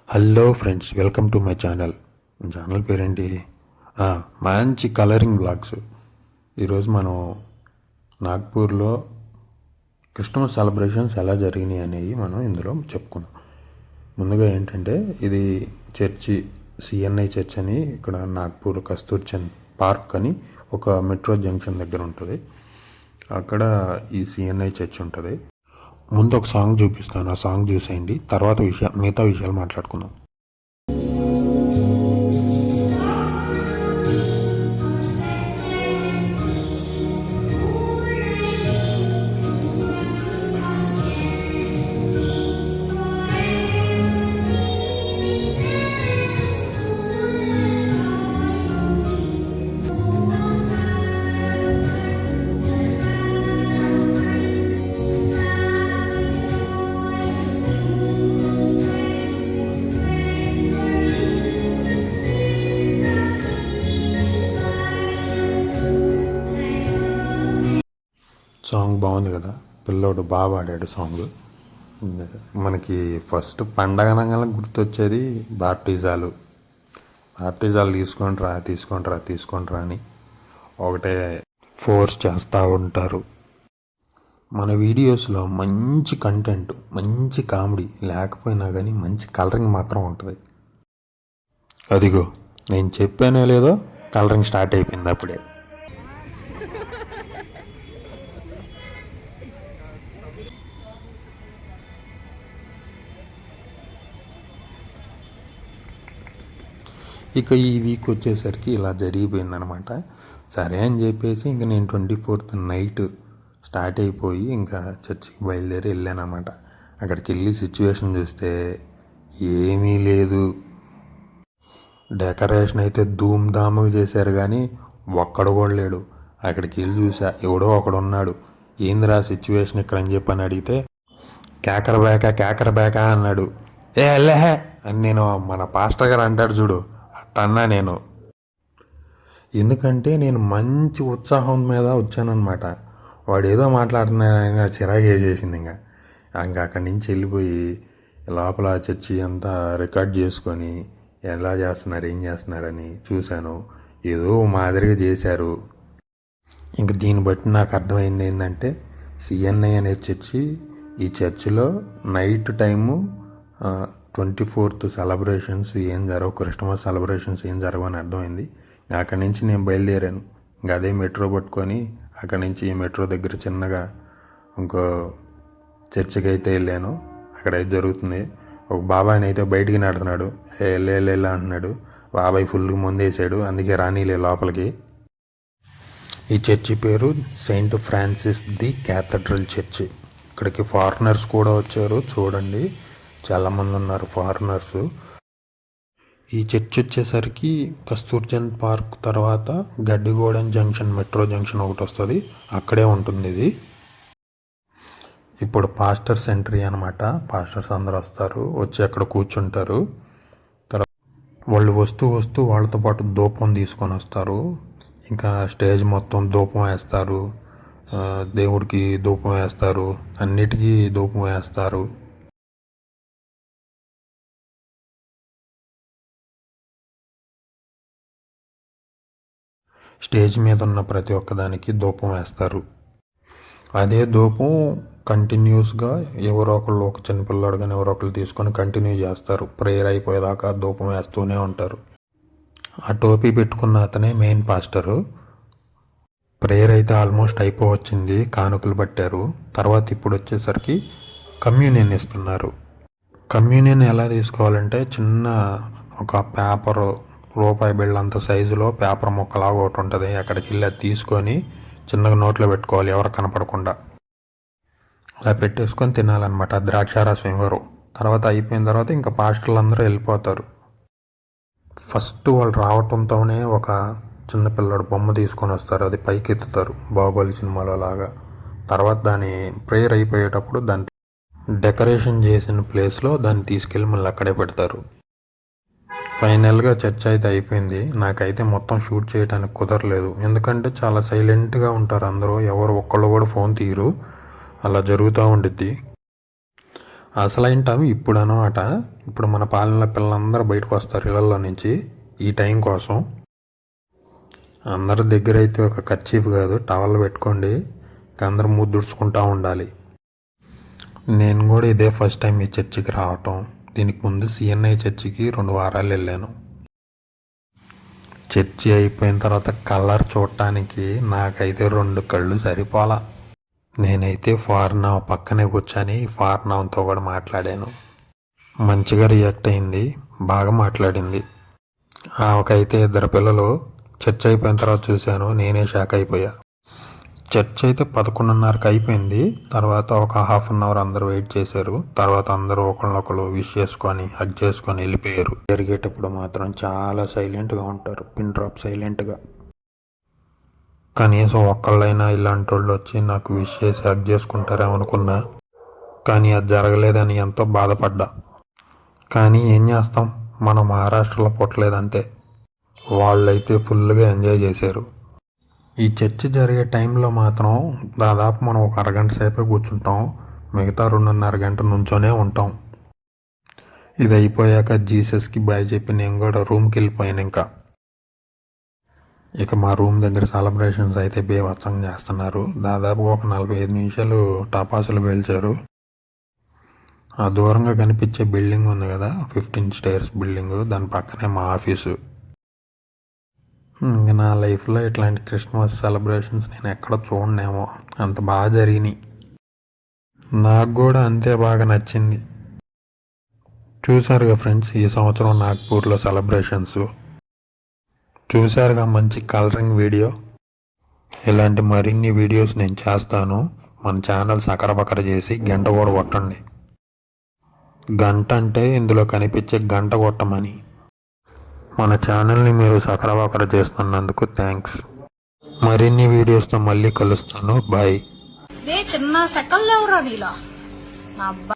Hello friends, welcome to my channel. Channel పేరేంటి? మంచి colouring blogs. ఈరోజు మనం నాగ్పూర్లో క్రిస్మస్ సెలబ్రేషన్స్ ఎలా జరిగినాయి అనేవి మనం ఇందులో చెప్పుకుందాం. ముందుగా ఏంటంటే, ఇది చర్చి సిఎన్ఐ చర్చ్ అని ఇక్కడ నాగ్పూర్ కస్తూర్చంద్ పార్క్ అని ఒక మెట్రో జంక్షన్ దగ్గర ఉంటుంది. అక్కడ ఈ సిఎన్ఐ చర్చ్ ఉంటుంది. ముందు ఒక సాంగ్ చూపిస్తాను, ఆ సాంగ్ చూసేయండి. తర్వాత మిగతా విషయాలు మాట్లాడుకుందాం. సాంగ్ బాగుంది కదా, పిల్లోడు బాగా పాడాడు సాంగ్. మనకి ఫస్ట్ పండగ అనగానే గుర్తొచ్చేది బాప్టిజాలు తీసుకుంటారా అని ఒకటే ఫోర్స్ చేస్తూ ఉంటారు. మన వీడియోస్లో మంచి కంటెంట్, మంచి కామెడీ లేకపోయినా కానీ మంచి కలరింగ్ మాత్రం ఉంటుంది. అదిగో నేను చెప్పానో లేదో, కలరింగ్ స్టార్ట్ అయిపోయింది అప్పుడే. ఇక ఈ వీక్ వచ్చేసరికి ఇలా జరిగిపోయిందనమాట. సరే అని చెప్పేసి ఇంక నేను 24th నైట్ స్టార్ట్ అయిపోయి ఇంకా చర్చికి బయలుదేరి వెళ్ళానమాట. అక్కడికి వెళ్ళి సిచ్యువేషన్ చూస్తే ఏమీ లేదు. డెకరేషన్ అయితే ధూమ్ ధాముగా చేశారు, కానీ ఒక్కడు కూడా లేడు. అక్కడికి వెళ్ళి చూసా, ఎవడో ఒకడు ఉన్నాడు. ఏందిరా సిచ్యువేషన్ ఇక్కడ అని చెప్పని అడిగితే కేకర బేకా అన్నాడు. అల్లే అని నేను, మన పాస్టర్ గారు అంటాడు చూడు, అన్నా నేను. ఎందుకంటే నేను మంచి ఉత్సాహం మీద వచ్చానమాట. వాడు ఏదో మాట్లాడుతున్నా చిరాగే చేసింది. ఇంకా అక్కడి నుంచి వెళ్ళిపోయి లోపల చర్చి అంతా రికార్డ్ చేసుకొని ఎలా చేస్తున్నారు, ఏం చేస్తున్నారని చూశాను. ఏదో మాదిరిగా చేశారు. ఇంక దీన్ని బట్టి నాకు అర్థమైంది ఏంటంటే, సిఎన్ఐ అనే చర్చి, ఈ చర్చిలో నైట్ టైము 24th సెలబ్రేషన్స్ ఏం జరగవు, క్రిస్మస్ సెలబ్రేషన్స్ ఏం జరగవని అర్థమైంది. అక్కడి నుంచి నేను బయలుదేరాను. ఇంకా అదే మెట్రో పట్టుకొని అక్కడి నుంచి ఈ మెట్రో దగ్గర చిన్నగా ఇంకో చర్చికి అయితే వెళ్ళాను. అక్కడ అయితే జరుగుతుంది. ఒక బాబాయ్ని అయితే బయటికి నడుతున్నాడు, వెళ్ళా అంటున్నాడు. బాబాయ్ ఫుల్గా ముందేసాడు, అందుకే రానీలే లోపలికి. ఈ చర్చి పేరు Saint Francis the cathedral church. ఇక్కడికి ఫారినర్స్ కూడా వచ్చారు, చూడండి చాలామంది ఉన్నారు ఫారినర్స్. ఈ చర్చ్ వచ్చేసరికి కస్తూర్చంద్ పార్క్ తర్వాత గడ్డిగూడెం జంక్షన్, మెట్రో జంక్షన్ ఒకటి వస్తుంది, అక్కడే ఉంటుంది ఇది. ఇప్పుడు పాస్టర్స్ ఎంట్రీ అనమాట. పాస్టర్స్ అందరూ వస్తారు, వచ్చి అక్కడ కూర్చుంటారు. తర్వాత వాళ్ళు వస్తూ వాళ్ళతో పాటు ధూపం తీసుకొని వస్తారు. ఇంకా స్టేజ్ మొత్తం ధూపం వేస్తారు, దేవుడికి ధూపం వేస్తారు, అన్నిటికీ ధూపం వేస్తారు. స్టేజ్ మీద ఉన్న ప్రతి ఒక్కదానికి ధూపం వేస్తారు. అదే ధూపం కంటిన్యూస్గా ఎవరో ఒకళ్ళు, ఒక చిన్నపిల్లాడు కానీ ఎవరో ఒకళ్ళు తీసుకొని కంటిన్యూ చేస్తారు. ప్రేయర్ అయిపోయేదాకా ధూపం వేస్తూనే ఉంటారు. ఆ టోపీ పెట్టుకున్న అతనే మెయిన్ పాస్టరు. ప్రేయర్ అయితే ఆల్మోస్ట్ అయిపోవచ్చింది, కానుకలు పట్టారు. తర్వాత ఇప్పుడు వచ్చేసరికి కమ్యూనియన్ ఇస్తున్నారు. కమ్యూనియన్ ఎలా తీసుకోవాలంటే, చిన్న ఒక పేపరు, రూపాయి బిళ్ళ అంత సైజులో పేపర్ ముక్కలాగా ఒకటి ఉంటుంది. అక్కడికి వెళ్ళి అది తీసుకొని చిన్నగా నోట్లో పెట్టుకోవాలి, ఎవరు కనపడకుండా. అలా పెట్టేసుకొని తినాలన్నమాట. ద్రాక్షారసం ఇవ్వరు. తర్వాత అయిపోయిన తర్వాత ఇంకా పాస్టర్లు అందరూ వెళ్ళిపోతారు. ఫస్ట్ వాళ్ళు రావటంతోనే ఒక చిన్న పిల్లడు బొమ్మ తీసుకొని వస్తారు, అది పైకి ఎత్తుతారు, బాహుబలి సినిమాలో లాగా. తర్వాత దాని ప్రేయర్ అయిపోయేటప్పుడు దాన్ని డెకరేషన్ చేసిన ప్లేస్లో దాన్ని తీసుకెళ్ళి మళ్ళీ అక్కడే పెడతారు. ఫైనల్గా చర్చ్ అయితే అయిపోయింది. నాకైతే మొత్తం షూట్ చేయడానికి కుదరలేదు, ఎందుకంటే చాలా సైలెంట్గా ఉంటారు అందరూ, ఎవరు ఒక్కళ్ళు కూడా ఫోన్ తీయరు. అలా జరుగుతూ ఉండిద్ది. అసలైన టైం ఇప్పుడు అనమాట. ఇప్పుడు మన పాలన పిల్లలందరూ బయటకు వస్తారు ఇళ్ళల్లో నుంచి ఈ టైం కోసం. అందరి దగ్గర అయితే ఒక కర్చీఫ్ కాదు టవల్ పెట్టుకోండి, అందరూ ముద్దుడుచుకుంటూ ఉండాలి. నేను కూడా ఇదే ఫస్ట్ టైం ఈ చర్చికి రావటం. దీనికి ముందు సిఎన్ఐ చర్చికి 2 వారాలు వెళ్ళాను. చర్చి అయిపోయిన తర్వాత కలర్ చూడటానికి నాకైతే 2 కళ్ళు సరిపోలా. నేనైతే ఫారెన్ పక్కనే కూర్చొని ఫారెన్తో కూడా మాట్లాడాను. మంచిగా రియాక్ట్ అయింది, బాగా మాట్లాడింది. ఆమెకైతే 2 పిల్లలు. చర్చ్ అయిపోయిన తర్వాత చూశాను, నేనే షాక్ అయిపోయా. చర్చ్ అయితే 11:30కి అయిపోయింది. తర్వాత ఒక హాఫ్ అన్ అవర్ అందరూ వెయిట్ చేశారు. తర్వాత అందరూ ఒకళ్ళొకళ్ళు విష్ చేసుకొని హగ్ చేసుకొని వెళ్ళిపోయారు. జరిగేటప్పుడు మాత్రం చాలా సైలెంట్గా ఉంటారు, పిన్ డ్రాప్ సైలెంట్గా. కనీసం ఒక్కళ్ళైనా ఇలాంటి వాళ్ళు వచ్చి నాకు విష్ చేసి హగ్ చేసుకుంటారేమో అనుకున్నా, కానీ అది జరగలేదని ఎంతో బాధపడ్డా. కానీ ఏం చేస్తాం, మన మహారాష్ట్రలో పుట్టలేదంతే. వాళ్ళైతే ఫుల్గా ఎంజాయ్ చేశారు. ఈ చర్చ్ జరిగే టైంలో మాత్రం దాదాపు మనం ఒక అరగంట సేపే కూర్చుంటాం, మిగతా 2.5 గంట నుంచోనే ఉంటాం. ఇది అయిపోయాక జీసస్కి బాయ్ చెప్పి నేను కూడా రూమ్కి వెళ్ళిపోయాను. ఇక మా రూమ్ దగ్గర సెలబ్రేషన్స్ అయితే బీభత్సంగా చేస్తున్నారు. దాదాపు ఒక 45 నిమిషాలు టపాసులు పేల్చారు. ఆ దూరంగా కనిపించే బిల్డింగ్ ఉంది కదా, 15 స్టేర్స్ బిల్డింగ్, దాని పక్కనే మా ఆఫీసు. ఇంక నా లైఫ్లో ఇట్లాంటి క్రిస్మస్ సెలబ్రేషన్స్ నేను ఎక్కడ చూడనేమో, అంత బాగా జరిగినాయి. నాకు కూడా అంతే బాగా నచ్చింది. చూసారుగా ఫ్రెండ్స్, ఈ సంవత్సరం నాగ్పూర్లో సెలబ్రేషన్స్ చూసారుగా, మంచి కలరింగ్ వీడియో. ఇలాంటి మరిన్ని వీడియోస్ నేను చేస్తాను. మన ఛానల్ సకరబకర చేసి గంట కూడా కొట్టండి. గంట అంటే ఇందులో కనిపించే గంట కొట్టమని. మన ఛానల్ని మీరు సకరబకర చేస్తున్నందుకు థ్యాంక్స్. మరిన్ని వీడియోస్తో మళ్ళీ కలుస్తాను. బాయ్. చిన్న సెకండ్ లేవురా నీలా.